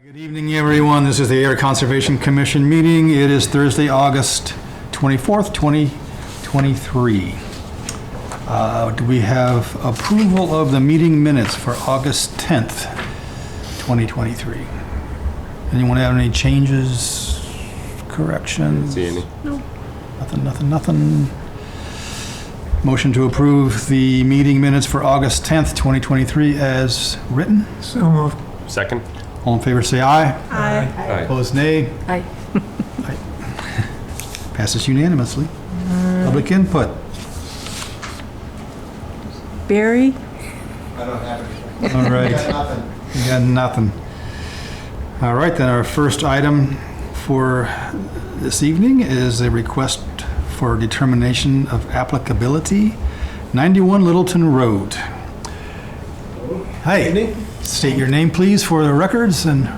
Good evening, everyone. This is the Ayer Conservation Commission meeting. It is Thursday, August 24th, 2023. Do we have approval of the meeting minutes for August 10th, 2023? Anyone have any changes, corrections? See any? No. Nothing. Motion to approve the meeting minutes for August 10th, 2023 as written. So moved. Second? All in favor, say aye. Aye. Aye. Opposed, nay. Aye. Passes unanimously. Public input. Barry? I don't have anything. All right. I got nothing. We got nothing. All right, then our first item for this evening is a request for determination of applicability, 91 Littleton Road. Hi. State your name, please, for the records. And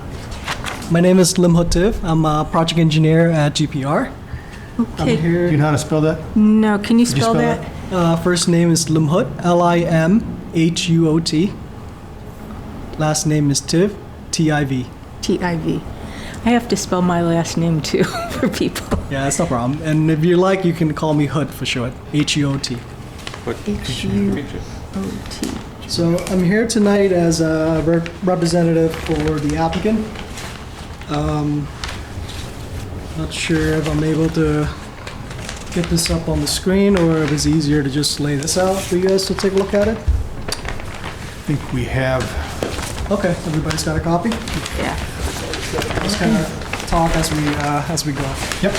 My name is Lim Hotiv. I'm a project engineer at GPR. I'm Okay. do you here. know how to spell that? No, can you Could you spell spell that? First name is Limhut, Limhuot. Last name is Tiv, Tiv. T-I-V. I have to spell my last name too for people. Yeah, that's no problem. And if you like, you can call me Hut for short, Huot. What? H-U-O-T. So I'm here tonight as a representative for the applicant. Not sure if I'm able to get this up on the screen or if it's easier to just lay this out for you guys to take a look at it. I think we have, Okay, everybody's got a copy? Yeah. Just kind of talk as we go. yep,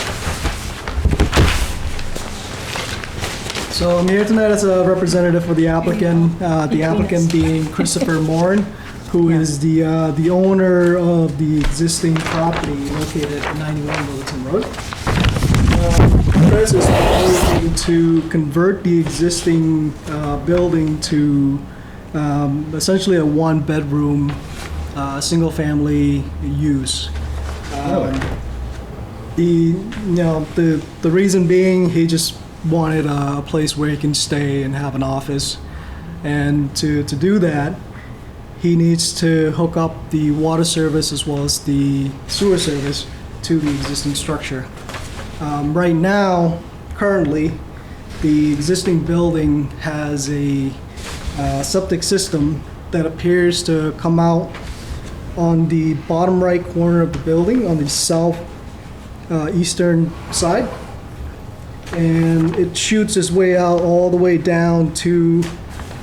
So I'm here tonight as a representative for the applicant. The applicant being Christopher Morin, who is the owner of the existing property located at 91 Littleton Road. Chris is proposing to convert the existing building to essentially a one-bedroom, single-family use. The reason being, he just wanted a place where he can stay and have an office, and to do that, he needs to hook up the water service as well as the sewer service to the existing structure. Right now, currently, the existing building has a septic system that appears to come out on the bottom right corner of the building on the south eastern side, and it shoots its way out all the way down to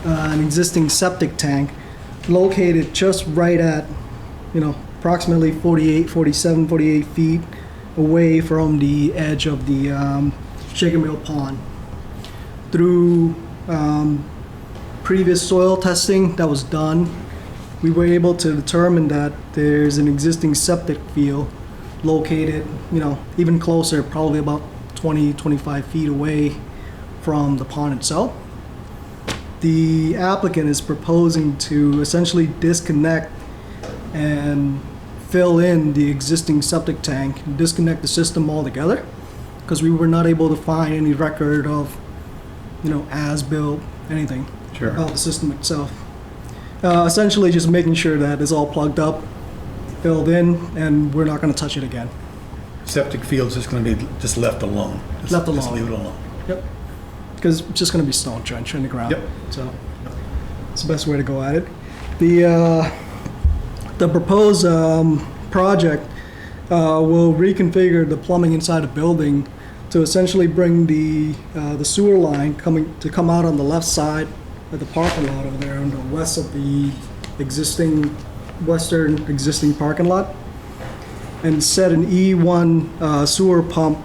an existing septic tank located just right at, approximately 48 feet away from the edge of the Shaker Mill Pond. Through previous soil testing that was done, we were able to determine that there's an existing septic field located, even closer, probably about 25 feet away from the pond itself. The applicant is proposing to essentially disconnect and fill in the existing septic tank, disconnect the system altogether, because we were not able to find any record of, as-built, anything Sure. about the system itself. Essentially just making sure that it's all plugged up, filled in, and we're not going to touch it again. septic field's just going to be just left alone. Just Left Just alone. leave it alone. Yep. Because it's just going to be stone trench in the ground. Yep. So it's the best way to go at it. The proposed project will reconfigure the plumbing inside the building to essentially bring the sewer line come out on the left side of the parking lot over there on the west of the western existing parking lot, and set an E1 sewer pump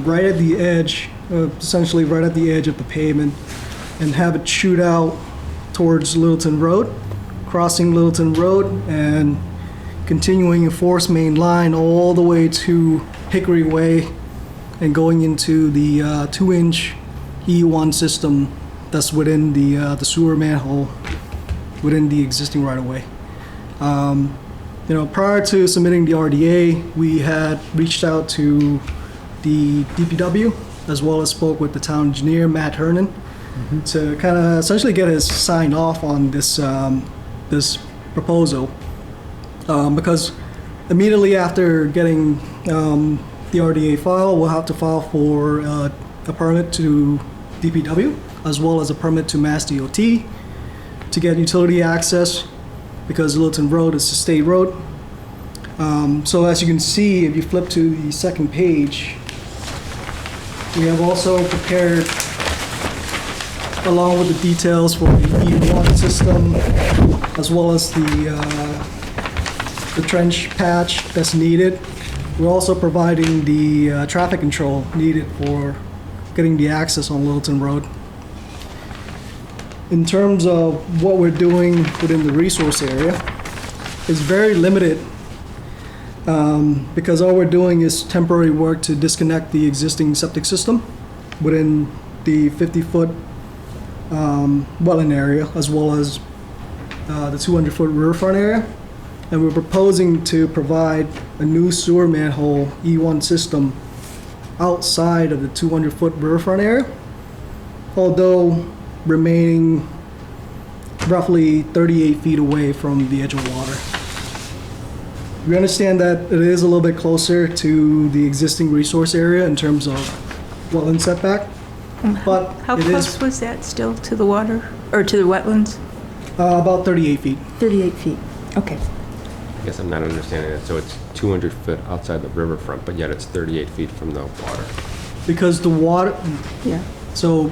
right at the edge, essentially right at the edge of the pavement, and have it shoot out towards Littleton Road, crossing Littleton Road, and continuing a force main line all the way to Hickory Way, and going into the 2-inch E1 system that's within the sewer manhole within the existing right-of-way. Prior to submitting the RDA, we had reached out to the DPW as well as spoke with the town engineer, Matt Hernan, to kind of essentially get his sign off on this proposal. because immediately after getting the RDA file, we'll have to file for a permit to DPW as well as a permit to Mass DOT to get utility access because Littleton Road is a state road. So as you can see, if you flip to the second page, we have also prepared, along with the details for the E1 system, as well as the trench patch that's needed. We're also providing the traffic control needed for getting the access on Littleton Road. In terms of what we're doing within the resource area, it's very limited because all we're doing is temporary work to disconnect the existing septic system within the 50-foot wetland area as well as the 200-foot riverfront area. And we're proposing to provide a new sewer manhole E1 system outside of the 200-foot riverfront area, although remaining roughly 38 feet away from the edge of water. We understand that it is a little bit closer to the existing resource area in terms of wetland setback, but How it close is was that still to the water, or to the wetlands? about 38 feet. 38 feet, okay. I guess I'm not understanding that. So it's 200 foot outside the riverfront, but yet it's 38 feet from the water. Because the water, Yeah. so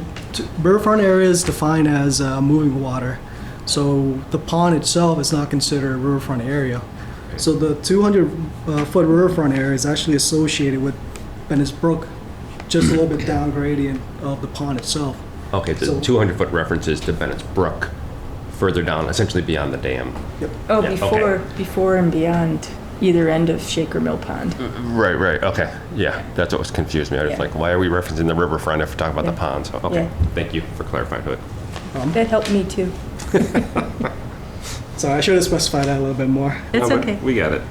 riverfront area is defined as moving water. So the pond itself is not considered a riverfront area. So the 200-foot riverfront area is actually associated with Bennett's Brook, just a little bit down gradient of the pond itself. Okay, the So- 200 foot references to Bennett's Brook, further down, essentially beyond the dam. Oh, Yeah, before and beyond either end of Shaker Mill Pond. Right, right, okay. Yeah, that's what was confused me. I was Yeah. like, why are we referencing the riverfront if we're talking about the Yeah. pond? So, okay, Yeah. thank you for clarifying it. That helped me too. So I should have specified that a little bit more. It's No, but okay. We got it.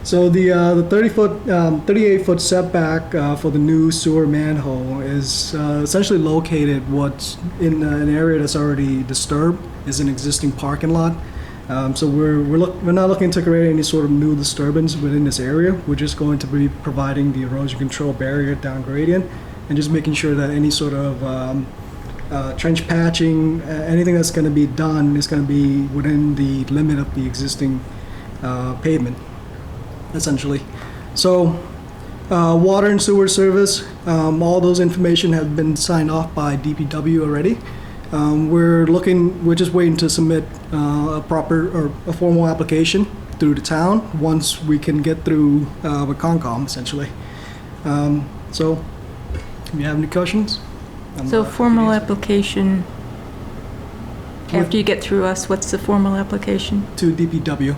So the 38-foot setback for the new sewer manhole is essentially located what's in an area that's already disturbed, is an existing parking lot. So we're not looking to create any sort of new disturbance within this area. We're just going to be providing the erosion control barrier down gradient and just making sure that any sort of trench patching, anything that's going to be done is going to be within the limit of the existing pavement, essentially. So water and sewer service, all those information have been signed off by DPW already. We're just waiting to submit a formal application through the town once we can get through with Concom, essentially. So, if you have any questions? So formal application, after you get through us, what's the formal application? To DPW,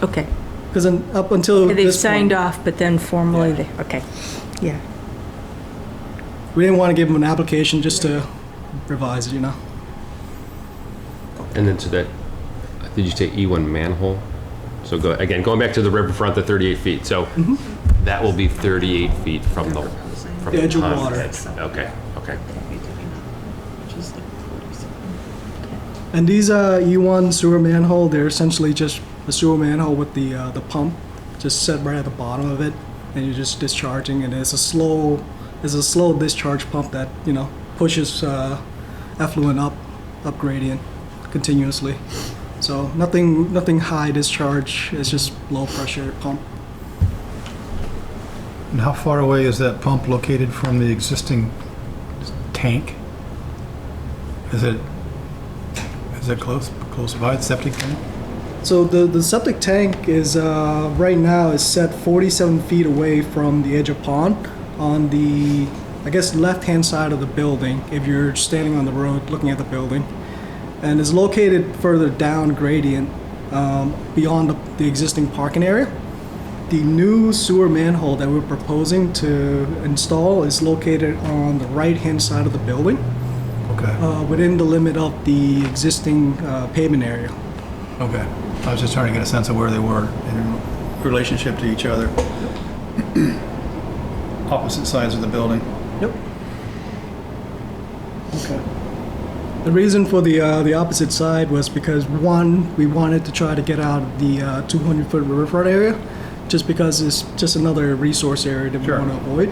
Okay. because up until They've this signed point, off, but then formally, Yeah. okay. Yeah. we didn't want to give them an application just to revise it, you know? And then to that, did you say E1 manhole? So going back to the riverfront, the 38 feet. So that will be 38 feet from the The edge of pond water. edge. Okay, okay. And these E1 sewer manhole, they're essentially just a sewer manhole with the pump just set right at the bottom of it, and you're just discharging. And it's a slow discharge pump that pushes effluent up gradient continuously. So nothing high discharge. It's just low pressure pump. And how far away is that pump located from the existing tank? Is it close by the septic tank? So the septic tank is right now is set 47 feet away from the edge of pond on the, I guess, left-hand side of the building if you're standing on the road looking at the building, and is located further down gradient beyond the existing parking area. The new sewer manhole that we're proposing to install is located on the right-hand side of the building, Okay, within the limit of the existing pavement area. okay. I was just trying to get a sense of where they were in relationship to each other. Opposite sides of the building. Yep. Okay. The reason for the opposite side was because, one, we wanted to try to get out of the 200-foot riverfront area, just because it's just another resource area that we Sure. want to avoid,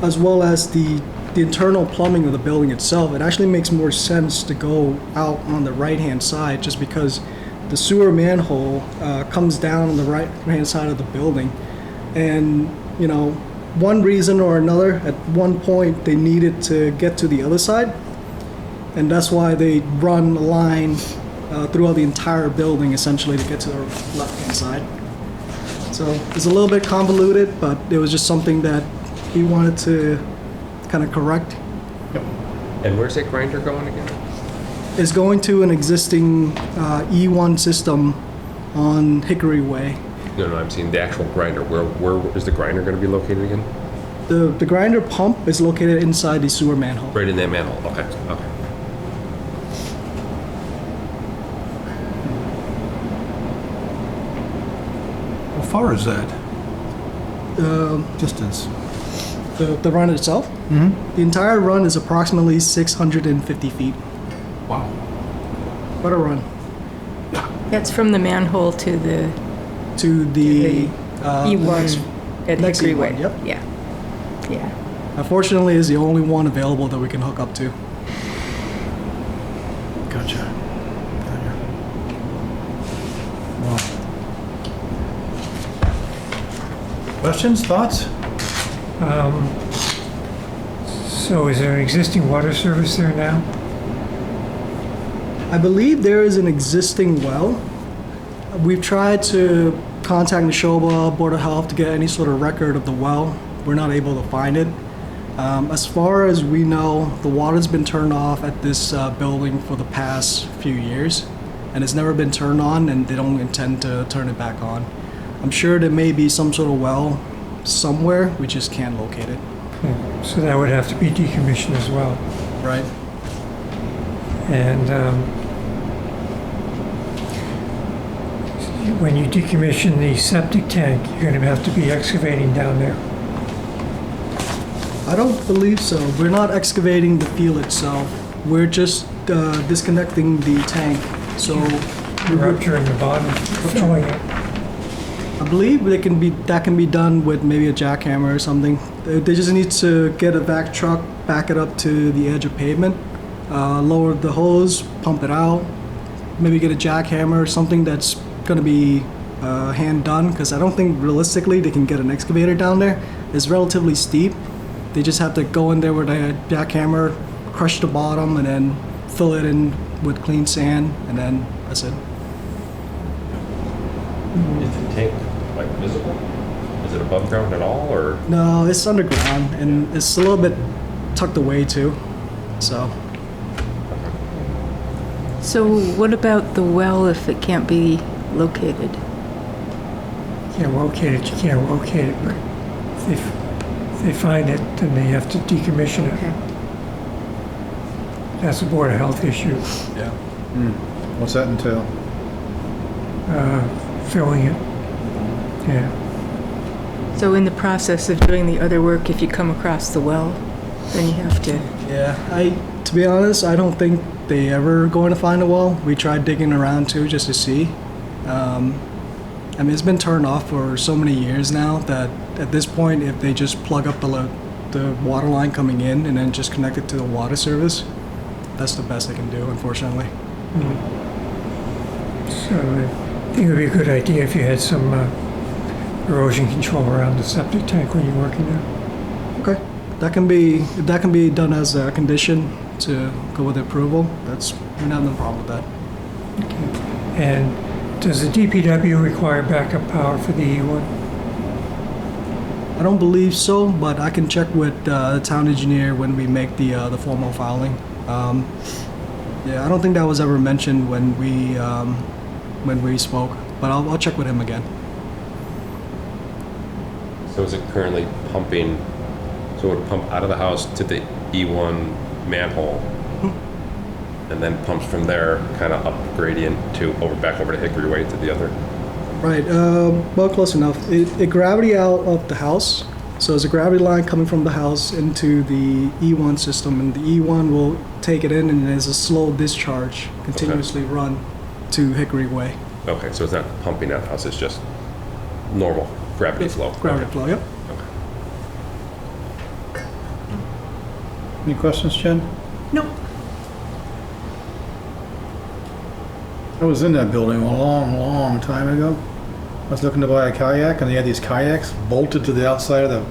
as well as the internal plumbing of the building itself. It actually makes more sense to go out on the right-hand side, just because the sewer manhole comes down on the right-hand side of the building. And, you know, one reason or another, at one point, they needed to get to the other side, and that's why they run a line throughout the entire building, essentially, to get to the left-hand side. So it's a little bit convoluted, but it was just something that he wanted to kind of correct. And where's that grinder going again? It's going to an existing E1 system on Hickory Way. No, I'm seeing the actual grinder. Where is the grinder going to be located again? The grinder pump is located inside the sewer manhole. Right in that manhole. Okay. Okay. How far is that distance? The run itself, the entire run is approximately 650 feet. Wow. What a run. That's from the manhole to the To the E1 at next Hickory E1, Way. yep. Yeah. Yeah. Unfortunately, is the only one available that we can hook up to. Gotcha. Wow. Questions, thoughts? So is there an existing water service there now? I believe there is an existing well. We've tried to contact Neshoba Board of Health to get any sort of record of the well. We're not able to find it. As far as we know, the water's been turned off at this building for the past few years, and it's never been turned on, and they don't intend to turn it back on. I'm sure there may be some sort of well somewhere, we just can't locate it. Yeah, so that would have to be decommissioned as well. Right? And when you decommission the septic tank, you're going to have to be excavating down there. I don't believe so. We're not excavating the field itself. We're just disconnecting the tank. So Rupturing the bottom, filling it. I believe that can be done with maybe a jackhammer or something. They just need to get a vac truck, back it up to the edge of pavement, lower the hose, pump it out, maybe get a jackhammer or something that's going to be hand done, because I don't think realistically they can get an excavator down there. It's relatively steep. They just have to go in there with a jackhammer, crush the bottom, and then fill it in with clean sand, and then that's it. Is the tank like visible? Is it above ground at all, or? No, it's underground, and it's a little bit tucked away too. So So what about the well if it can't be located? You can't locate it, you can't locate it, but if they find it, then they have to decommission it. Okay. That's a Board of Health issue, yeah. What's that entail? filling it. Yeah. So in the process of doing the other work, if you come across the well, then you have to. Yeah, to be honest, I don't think they ever going to find a well. We tried digging around too, just to see. I mean, it's been turned off for so many years now that at this point, if they just plug up the water line coming in and then just connect it to the water service, that's the best they can do, unfortunately. So I think it would be a good idea if you had some erosion control around the septic tank when you're working there. Okay, if that can be done as a condition to go with approval, we don't have no problem with that. And does the DPW require backup power for the E1? I don't believe so, but I can check with the town engineer when we make the formal filing. Yeah, I don't think that was ever mentioned when we spoke, but I'll check with him again. So is it currently pumping, so it would pump out of the house to the E1 manhole, and then pumps from there, kind of up gradient to back over to Hickory Way to the other? Right, well, close enough. It gravity out of the house, So there's a gravity line coming from the house into the E1 system, and the E1 will take it in, and there's a slow discharge continuously run to Hickory Way. Okay, so it's not pumping out the house, it's just normal gravity flow? Gravity Okay. flow, yep. Okay. Any questions, Jen? No. I was in that building a long, long time ago. I was looking to buy a kayak, and they had these kayaks bolted to the outside of the,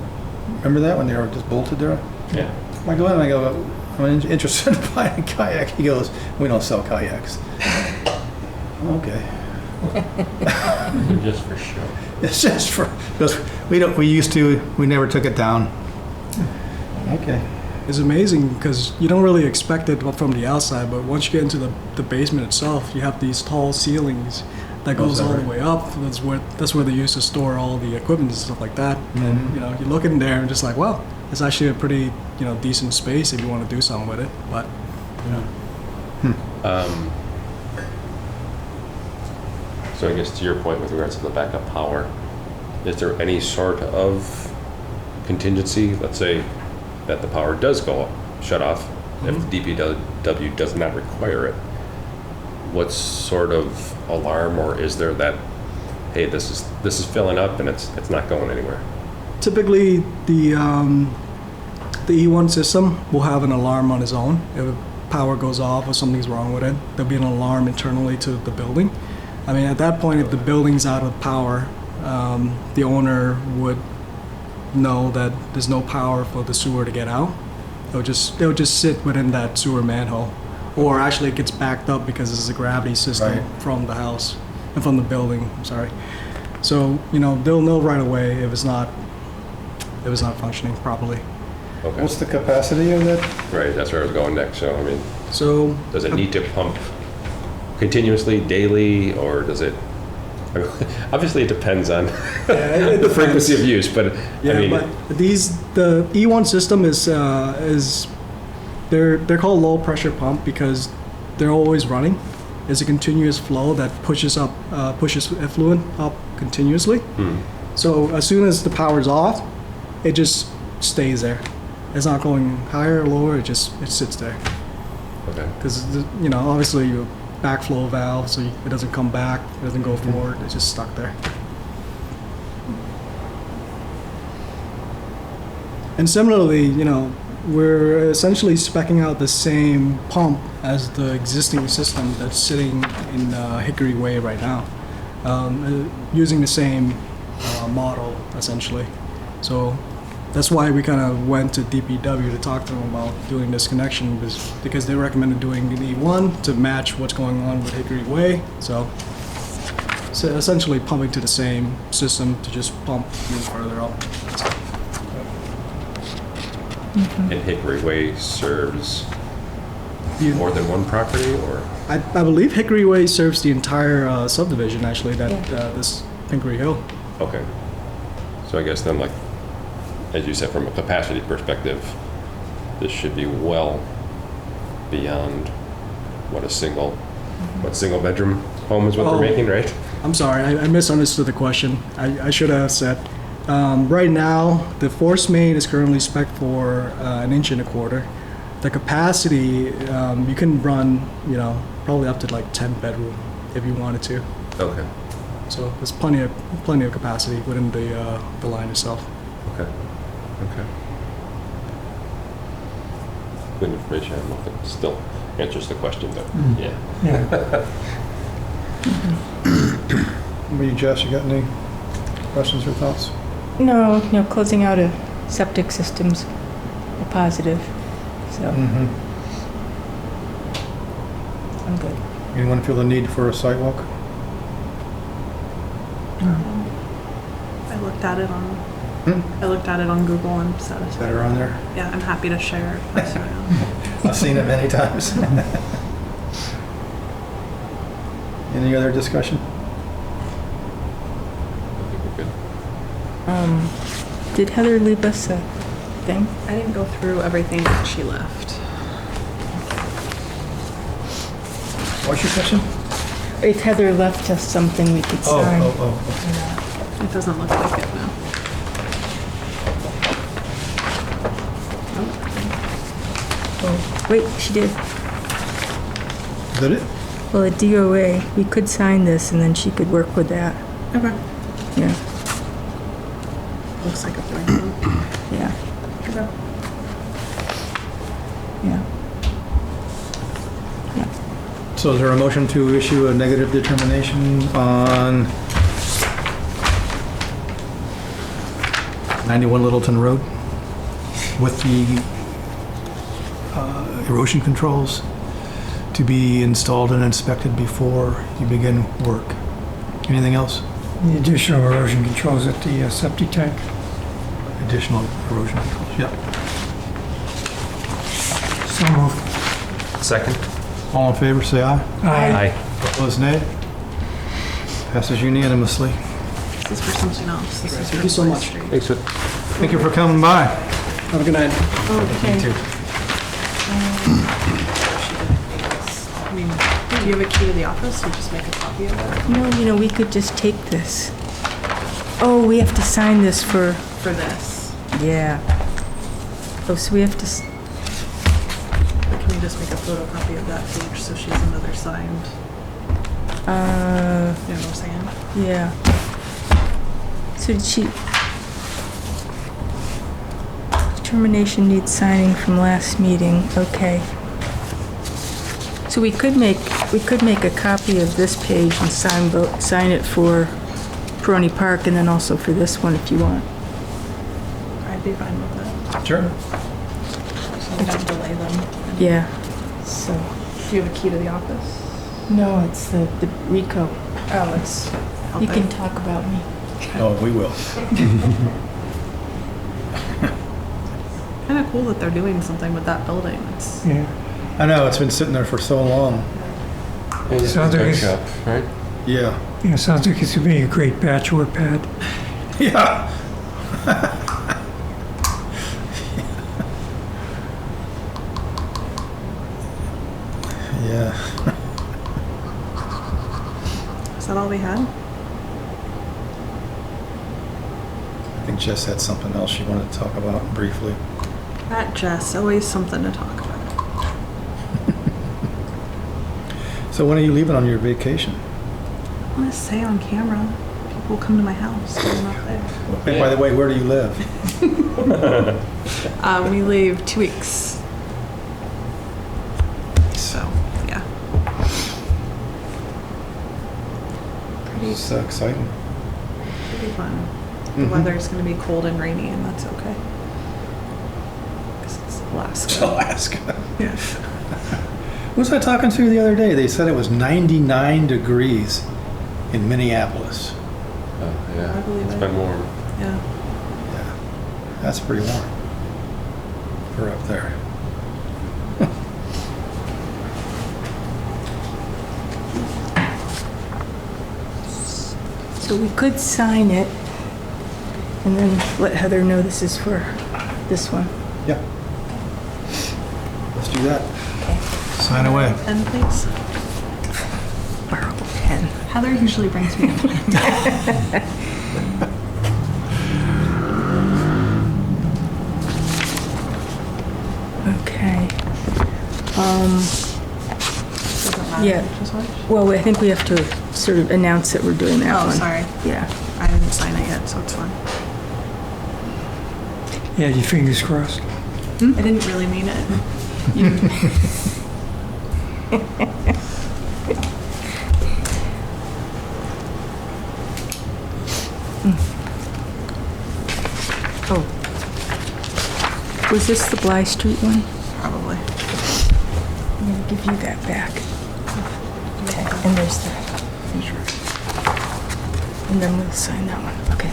remember that, when they were just bolted there? Yeah. I go in and I go, I'm interested in buying a kayak. He goes, we don't sell kayaks. Okay. Just for show. It's just for, because we never took it down. Okay. It's amazing because you don't really expect it from the outside, but once you get into the basement itself, you have these tall ceilings that goes all the way up. That's where they used to store all the equipment and stuff like that. And you know, you look in there and just like, wow, it's actually a pretty decent space if you want to do something with it. But So I guess to your point with regards to the backup power, is there any sort of contingency, let's say that the power does go shut off, if the DPW does not require it? What sort of alarm, or is there that, hey, this is filling up and it's not going anywhere? typically, the E1 system will have an alarm on its own. If power goes off or something's wrong with it, there'll be an alarm internally to the building. I mean, at that point, if the building's out of power, the owner would know that there's no power for the sewer to get out. They'll just sit within that sewer manhole, or actually it gets backed up because this is a gravity system Right. from the house and from the building. I'm sorry. So they'll know right away if it's not functioning properly. Okay. What's the capacity of that? Right, that's where I was going next. So, I mean, So does it need to pump continuously, daily, or does it? I mean, obviously, it depends on it the frequency of use, but Yeah, I mean, but the E1 system is they're called low pressure pump because they're always running. It's a continuous flow that pushes effluent up continuously. So as soon as the power's off, it just stays there. It's not going higher or lower. It sits there okay. because obviously you backflow valve, so it doesn't come back, it doesn't go forward. It's just stuck there. And similarly, we're essentially speccing out the same pump as the existing system that's sitting in Hickory Way right now, using the same model essentially. So that's why we kind of went to DPW to talk to them about doing this connection, because they recommended doing an E1 to match what's going on with Hickory Way. So essentially pumping to the same system to just pump even further up. And Hickory Way serves You- more than one property, or I believe Hickory Way serves the entire subdivision, actually, this Hickory Hill. okay. So I guess then, like, as you said, from a capacity perspective, this should be well beyond what single bedroom home is what Oh. they're making, right? I'm sorry, I misunderstood the question. I should have said. Right now, the force main is currently spec'd for 1.25 inches. The capacity, you can run, probably up to like 10 bedroom if you wanted to. Okay. So there's plenty of capacity within the line itself. Okay. Okay. Good information. I don't know if it still answers the question, but yeah. Yeah. What about you, Jess? You got any questions or thoughts? No, closing out a septic system's a positive, so I'm good. Anyone feel the need for a sidewalk? I looked at it on Google and satisfied. Better on there? Yeah, I'm happy to share. I've seen it many times. Any other discussion? I think we're good. Did Heather leave us a thing? I didn't go through everything that she left. What's your question? If Heather left us something we could sign. Oh. It doesn't look like it now. Oh, wait, she did. Is that it? Well, at DOA, we could sign this and then she could work with that. Okay. Yeah, Looks like a blank one. yeah, Okay. yeah. So is there a motion to issue a negative determination on 91 Littleton Road with the erosion controls to be installed and inspected before you begin work? Anything else? The additional erosion controls at the septic tank. Additional erosion controls? Yep. So moved. Second? All in favor, say aye. Aye. Opposed, nay. Passes unanimously. This is for something else. This is Thank for you so Boyd much. Street. Thanks. Thank you for coming by. Have a good night. Okay. I mean, do you have a key to the office? You just make a copy of it No, you know, we could just take this. Oh, we have to sign this for, for this. yeah. Oh, so we have to, Or can we just make a photocopy of that page so she has another signed? You know what I'm saying? yeah. So did she, determination needs signing from last meeting, okay. So we could make a copy of this page and sign it for Peroni Park and then also for this one if you want. I'd be fine with it. Sure. So we don't delay them. Yeah, so, Do you have a key to the office? no, it's the Rico. Oh, it's, you can Okay. talk about me. Oh, we will. Kind of cool that they're doing something with that building. It's, Yeah. I know, it's been sitting there for so long. Sounds like it's, Shop, right? Yeah. yeah, sounds like it's gonna be a great bachelor pad. Yeah. Yeah. is that all we had? I think Jess had something else she wanted to talk about briefly. That Jess, always something to talk about. So when are you leaving on your vacation? I want to say on camera, people come to my house when I'm not there. Hey, by the way, where do you live? We leave 2 weeks. So, yeah. It's exciting. Pretty fun. The Mhm. weather's going to be cold and rainy, and that's okay. Because it's Alaska. Alaska. Yeah. Who was I talking to the other day? They said it was 99 degrees in Minneapolis. Oh, yeah. I believe It's it. been warm. Yeah. Yeah, that's pretty warm. We're up there. So we could sign it and then let Heather know this is for this one. Yeah. Let's do that. Sign away. Pen, please. Borrow a pen. Heather usually brings me a pen. Okay. Doesn't matter Yeah. which is which. Well, I think we have to sort of announce that we're doing that Oh, one. sorry. Yeah. I didn't sign it yet, so it's fine. Yeah, your fingers crossed. I didn't really mean it. Oh. Was this the Bly Street one? Probably. I'm gonna give you that back. Okay, and there's the, and then we'll sign that one, okay.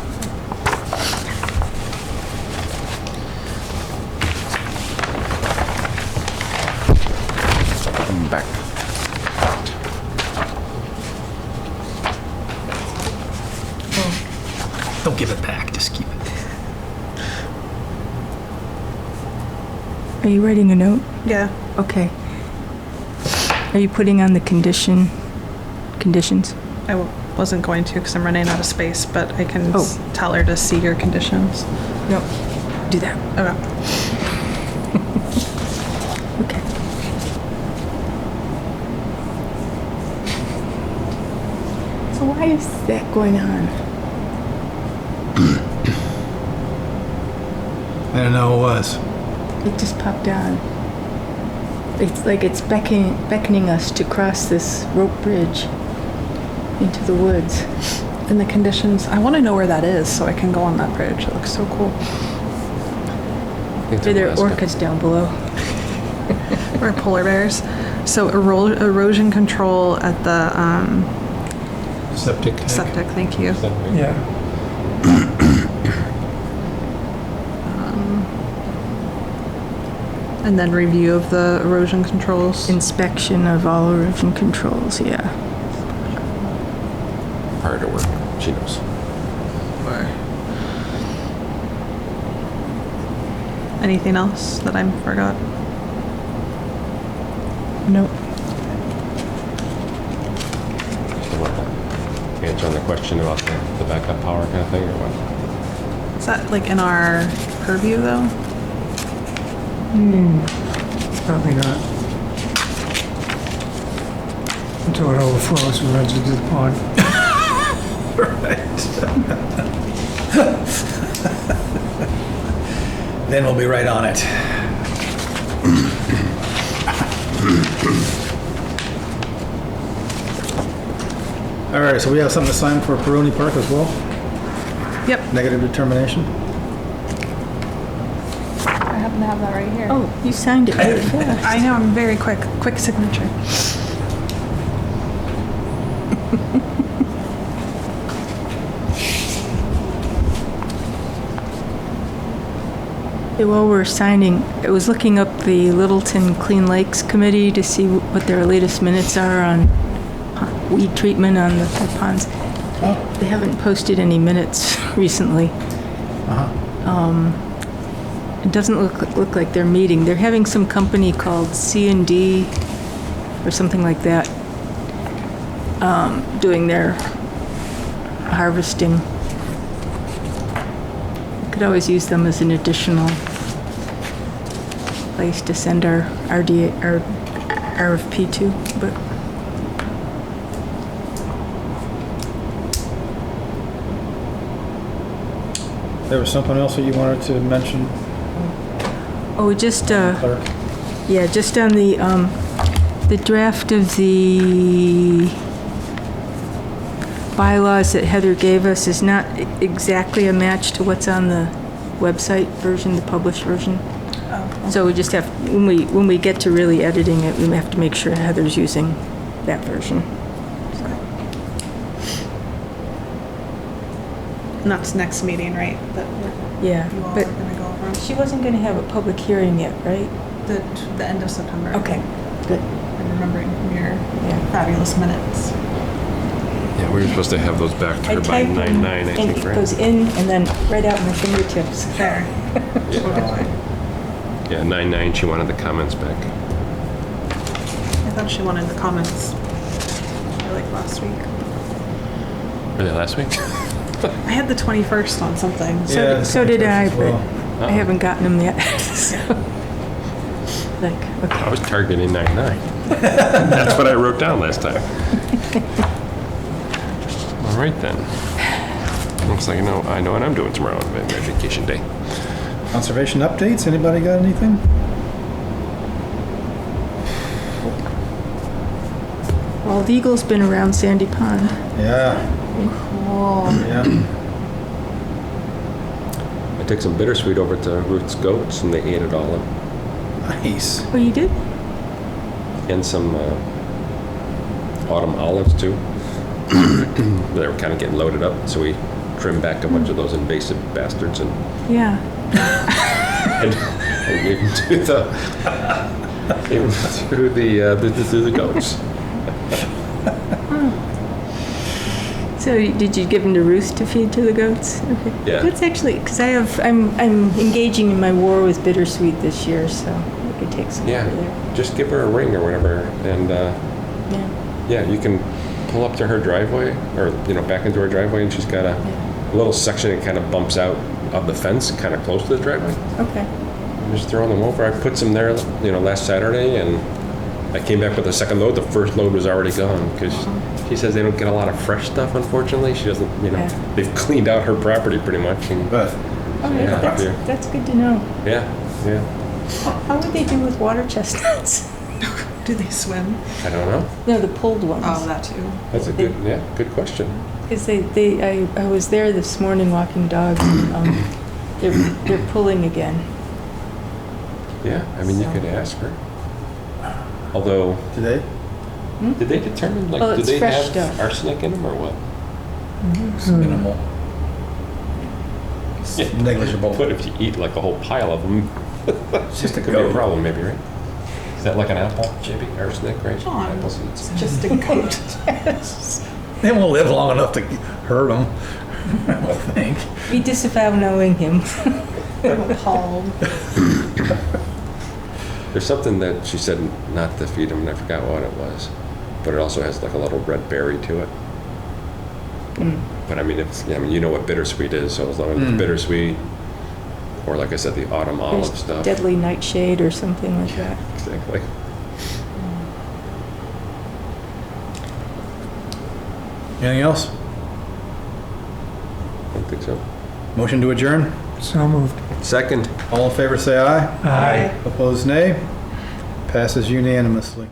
I'm back. Don't give it back, just keep it. Are you writing a note? Yeah. Okay. Are you putting on the conditions? I wasn't going to because I'm running out of space, but I can Oh. tell her to see your conditions. No, do that. Okay. Why is that going on? I don't know what it was. It just popped on. It's like it's beckoning us to cross this rope bridge into the woods. And the conditions, I want to know where that is so I can go on that bridge. It looks so cool. Are there orcas down below? Or polar bears. So erosion control at the Septic tank. septic, thank you. Yeah. And then review of the erosion controls. Inspection of all erosion controls, yeah. Prior to work, she knows. Anything else that I forgot? Nope. So what, answer on the question about the backup power kind of thing, or what? Is that like in our purview though? Probably not. Until it overflows and runs into the pond. Then we'll be right on it. All right, so we have something to sign for Peroni Park as well? Yep. Negative determination? I happen to have that right here. Oh, you signed it really fast. I know, I'm very quick. Quick signature. While we're signing, I was looking up the Littleton Clean Lakes Committee to see what their latest minutes are on weed treatment on the ponds. They haven't posted any minutes recently. It doesn't look like they're meeting. They're having some company called C&D or something like that doing their harvesting. Could always use them as an additional place to send our RFP to, but There was something else that you wanted to mention, just clerk? yeah, just on the draft of the bylaws that Heather gave us is not exactly a match to what's on the website version, the published version. So we just have, when we get to really editing it, we have to make sure Heather's using that version. And that's next meeting, right? That Yeah, you all but are gonna go over. she wasn't gonna have a public hearing yet, right? The end of September. Okay, good. I'm remembering from your Yeah. fabulous minutes. Yeah, we were supposed to have those back to her by typed in 9/9, I and think, it right? goes in and then right out my fingertips. Fair. Yeah, 9/9, she wanted the comments back. I thought she wanted the comments like last week. Really, last week? I had the 21st on something. Yeah, So did I, as well. but I haven't gotten them yet. So, like, I okay. was targeting 9/9. That's what I wrote down last time. All right then. Looks like I know what I'm doing tomorrow on my vacation day. Conservation updates, anybody got anything? Bald eagle's been around Sandy Pond. Yeah, Cool. yeah. I took some bittersweet over to Ruth's Goats and they ate it all up. Nice. Oh, you did? And some autumn olives too. They were kind of getting loaded up, so we trimmed back a bunch of those invasive bastards and Yeah. gave them to the goats. So did you give them to Ruth to feed to the goats? Okay. Yeah. That's actually, because I'm engaging in my war with bittersweet this year, so I could take some Yeah, over there. just give her a ring or whatever, and Yeah. yeah, you can pull up to her driveway, or back into her driveway, and she's got a little section that kind of bumps out of the fence, kind of close to the driveway. Okay. Just throwing them over. I put some there, last Saturday, and I came back with the second load. The first load was already gone because she She says they don't get a lot of fresh stuff, unfortunately. She doesn't, Yeah. they've cleaned out her property pretty much. And, But Oh, yeah, Yeah, that's, yeah. that's good to know. yeah, yeah. How would they do with water chestnuts? Do they swim? I don't know. No, the pulled ones. Oh, that too. That's a good question. Because I was there this morning walking dogs, and they're pulling again. Yeah, I mean, you could ask her. Although, today? did they determine, like, Oh, do it's they fresh have stuff. arsenic in them or what? It's minimal. It's Yeah. negligible. But if you eat like a whole pile of them, It's just a could be a goat. problem, maybe, right? Is that like an apple, JB? Arsenic, right? John. Apple seeds. Just a goat. They won't live long enough to hurt them, I don't think. We disavow knowing him. Appalled. There's something that she said not to feed them, and I forgot what it was. But it also has like a little red berry to it. But I mean, you know what bittersweet is, so as long as it's bittersweet, or like I said, the autumn olive There's stuff. deadly nightshade or something like that. Exactly. Anything else? I don't think so. Motion to adjourn? So moved. Second. All in favor, say aye. Aye. Opposed, nay. Passes unanimously.